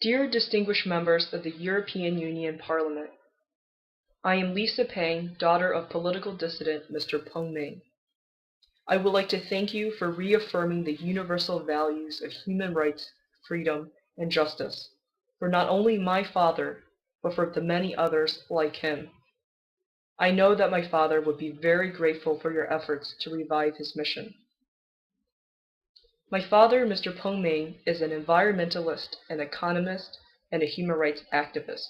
Dear distinguished members of the European Union Parliament, I am Lisa Peng, daughter of political dissident Mr. Peng Ming. I would like to thank you for reaffirming the universal values of human rights, freedom, and justice for not only my father, but for the many others like him. I know that my father would be very grateful for your efforts to revive his mission. My father, Mr. Peng Ming, is an environmentalist, an economist, and a human rights activist.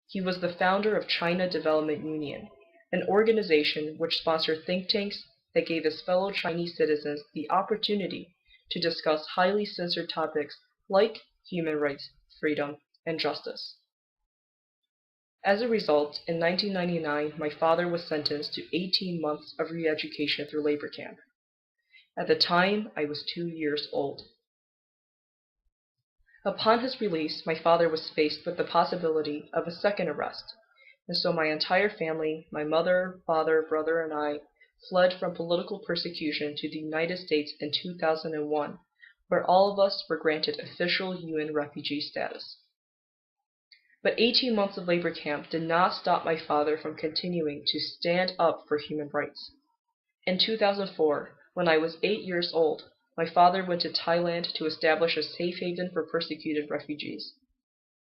He was the founder of China Development Union, an organization which sponsored think tanks that gave his fellow Chinese citizens the opportunity to discuss highly censored topics like human rights, freedom, and justice. As a result, in 1999, my father was sentenced to 18 months of re-education through labor camp. At the time, I was 2 years old. Upon his release, my father was faced with the possibility of a second arrest, and so my entire family, my mother, father, brother, and I, fled from political persecution to the United States in 2001, where all of us were granted official UN refugee status. But 18 months of labor camp did not stop my father from continuing to stand up for human rights. In 2004, when I was 8 years old, my father went to Thailand to establish a safe haven for persecuted refugees.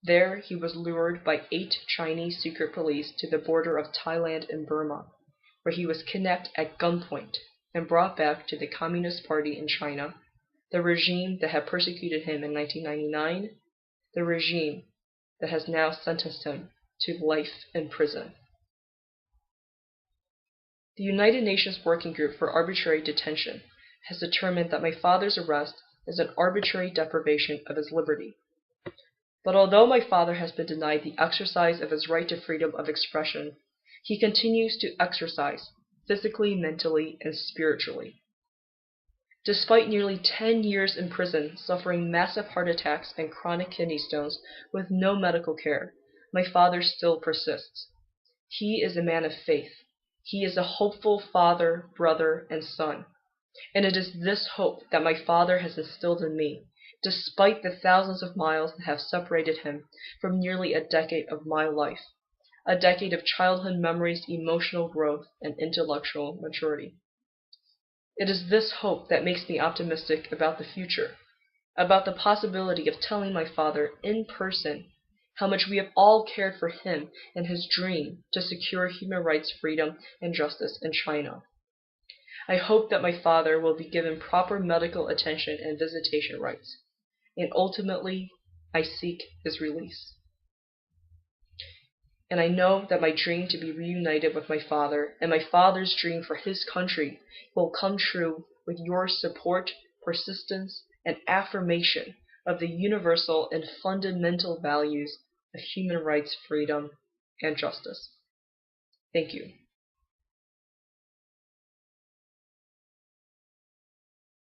There, he was lured by 8 Chinese secret police to the border of Thailand and Burma, where he was kidnapped at gunpoint and brought back to the Communist Party in China, the regime that had persecuted him in 1999, the regime that has now sentenced him to life in prison. The United Nations Working Group for Arbitrary Detention has determined that my father's arrest is an arbitrary deprivation of his liberty. But although my father has been denied the exercise of his right to freedom of expression, he continues to exercise physically, mentally, and spiritually. Despite nearly 10 years in prison, suffering massive heart attacks and chronic kidney stones with no medical care, my father still persists. He is a man of faith. He is a hopeful father, brother, and son. And it is this hope that my father has instilled in me, despite the thousands of miles that have separated him from nearly a decade of my life, a decade of childhood memories, emotional growth, and intellectual maturity. It is this hope that makes me optimistic about the future, about the possibility of telling my father in person how much we have all cared for him and his dream to secure human rights, freedom, and justice in China. I hope that my father will be given proper medical attention and visitation rights, and ultimately, I seek his release. And I know that my dream to be reunited with my father and my father's dream for his country will come true with your support, persistence, and affirmation of the universal and fundamental values of human rights, freedom, and justice. Thank you.